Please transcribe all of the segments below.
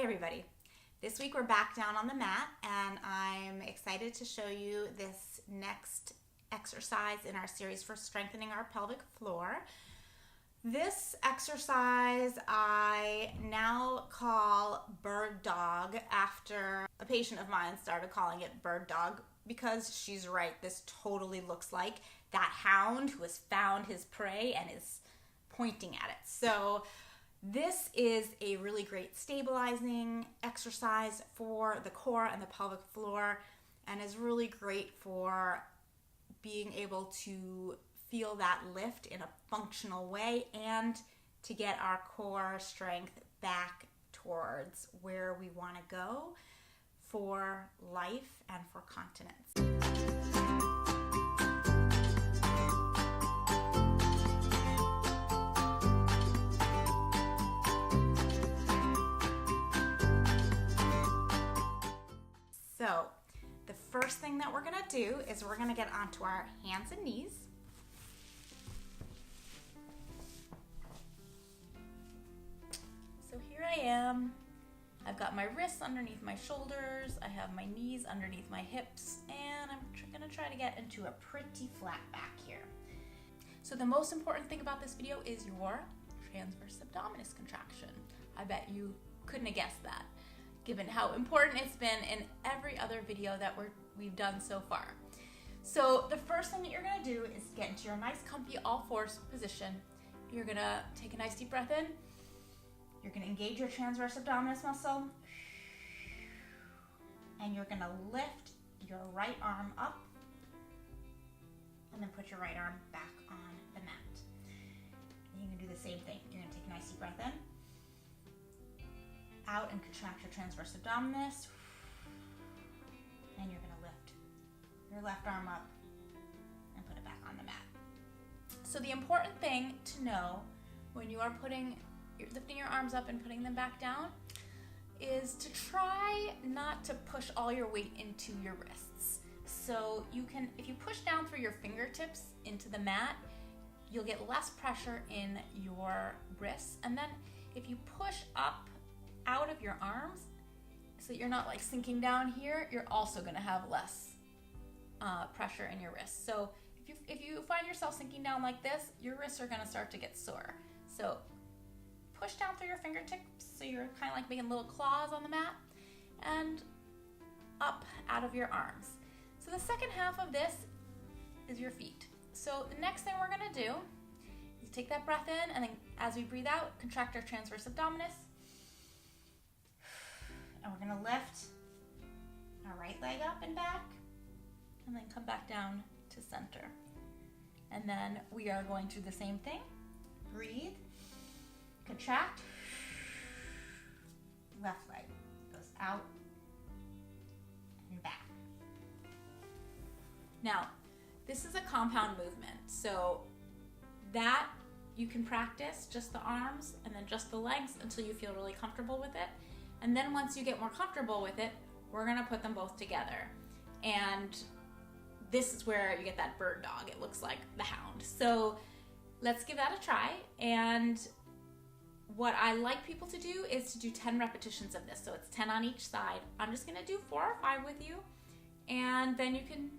everybody. This week we're back down on the mat and I'm excited to show you this next exercise in our series for strengthening our pelvic floor. This exercise I now call bird dog after a patient of mine started calling it bird dog because she's right, this totally looks like that hound who has found his prey and is pointing at it. So this is a really great stabilizing exercise for the core and the pelvic floor and is really great for being able to feel that lift in a functional way and to get our core strength back towards where we want to go for life and for continence. So the first thing that we're going to do is we're going to get onto our hands and knees. So here I am. I've got my wrists underneath my shoulders. I have my knees underneath my hips, and I'm going to try to get into a pretty flat back here. So the most important thing about this video is your transverse abdominis contraction. I bet you couldn't have guessed that, given how important it's been in every other video that we've done so far. So the first thing that you're gonna do is get into your nice comfy all fours position. You're gonna take a nice deep breath in. You're gonna engage your transverse abdominis muscle. And you're gonna lift your right arm up and then put your right arm back on the mat. And you're gonna do the same thing. You're gonna take a nice deep breath in. Out and contract your transverse abdominis, and you're going to lift your left arm up and put it back on the mat. So the important thing to know when you are lifting your arms up and putting them back down is to try not to push all your weight into your wrists. So you can, if you push down through your fingertips into the mat, you'll get less pressure in your wrists, and then if you push up out of your arms so that you're not like sinking down here, you're also going to have less pressure in your wrists. So if you find yourself sinking down like this, your wrists are going to start to get sore. So push down through your fingertips so you're kind of like making little claws on the mat, and up out of your arms. So the second half of this is your feet. So the next thing we're going to do is take that breath in, and then as we breathe out, contract our transverse abdominis. And we're going to lift our right leg up and back, and then come back down to center. And then we are going to do the same thing. Breathe, contract, left leg goes out and back. Now, this is a compound movement, so that you can practice just the arms and then just the legs until you feel really comfortable with it. And then once you get more comfortable with it, we're gonna put them both together. And this is where you get that bird dog. It looks like the hound. So let's give that a try. And what I like people to do is to do 10 repetitions of this. So it's 10 on each side. I'm just gonna do 4 or 5 with you. And then you can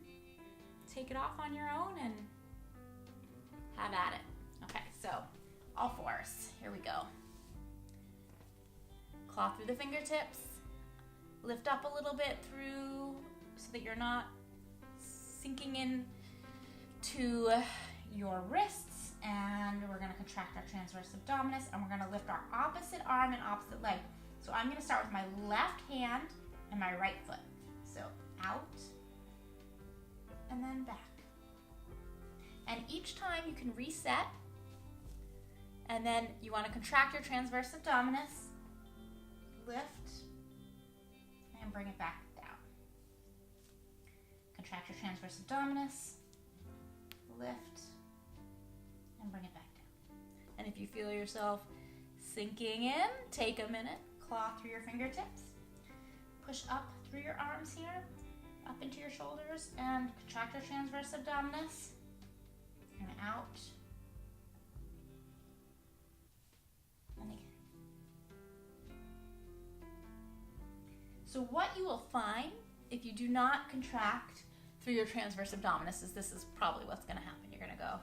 take it off on your own and have at it. Okay, so all fours, here we go. Claw through the fingertips, lift up a little bit through so that you're not sinking in to your wrists, and we're going to contract our transverse abdominis, and we're going to lift our opposite arm and opposite leg. So I'm going to start with my left hand and my right foot. So out and then back. And each time you can reset, and then you want to contract your transverse abdominis, lift, and bring it back down. Contract your transverse abdominis, lift, and bring it back down. And if you feel yourself sinking in, take a minute, claw through your fingertips, push up through your arms here, up into your shoulders, and contract your transverse abdominis, and out, and again. So what you will find if you do not contract through your transverse abdominis is this is probably what's going to happen. You're going to go.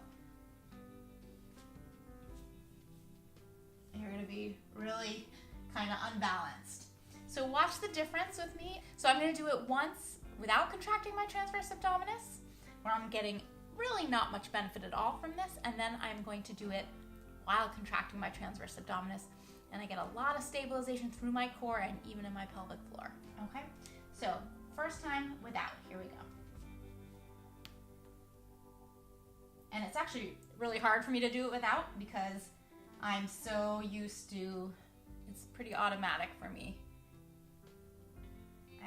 You're going to be really kind of unbalanced. So watch the difference with me. So I'm going to do it once without contracting my transverse abdominis, where I'm getting really not much benefit at all from this, and then I'm going to do it while contracting my transverse abdominis, and I get a lot of stabilization through my core and even in my pelvic floor. Okay, so first time without. Here we go. And it's actually really hard for me to do it without because I'm so used to, it's pretty automatic for me.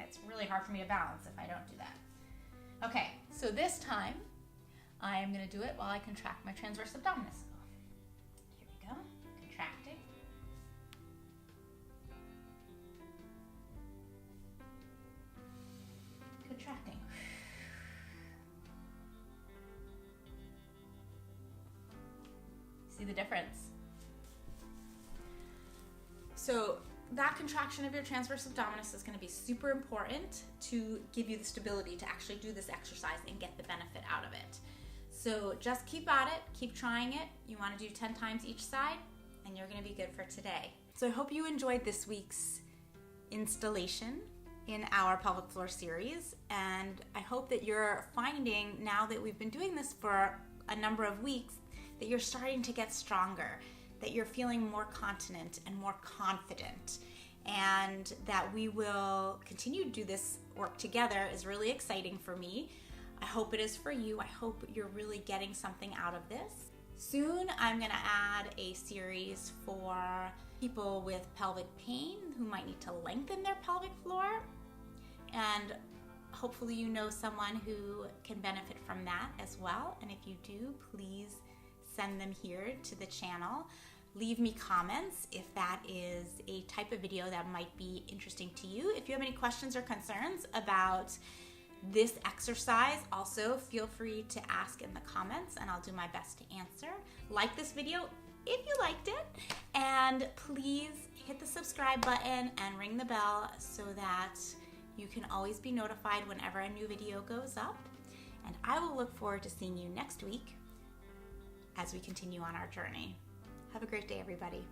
It's really hard for me to balance if I don't do that. Okay, so this time I am going to do it while I contract my transverse abdominis. Here we go, contracting. Contracting. See the difference? So that contraction of your transverse abdominis is going to be super important to give you the stability to actually do this exercise and get the benefit out of it. So just keep at it, keep trying it. You want to do 10 times each side, and you're going to be good for today. So I hope you enjoyed this week's installation in our pelvic floor series, and I hope that you're finding, now that we've been doing this for a number of weeks, that you're starting to get stronger, that you're feeling more continent and more confident, and that we will continue to do this work together is really exciting for me. I hope it is for you. I hope you're really getting something out of this. Soon I'm going to add a series for people with pelvic pain who might need to lengthen their pelvic floor, and hopefully you know someone who can benefit from that as well. And if you do, please send them here to the channel. Leave me comments if that is a type of video that might be interesting to you. If you have any questions or concerns about this exercise, also feel free to ask in the comments and I'll do my best to answer. Like this video if you liked it, and please hit the subscribe button and ring the bell so that you can always be notified whenever a new video goes up. And I will look forward to seeing you next week as we continue on our journey. Have a great day, everybody.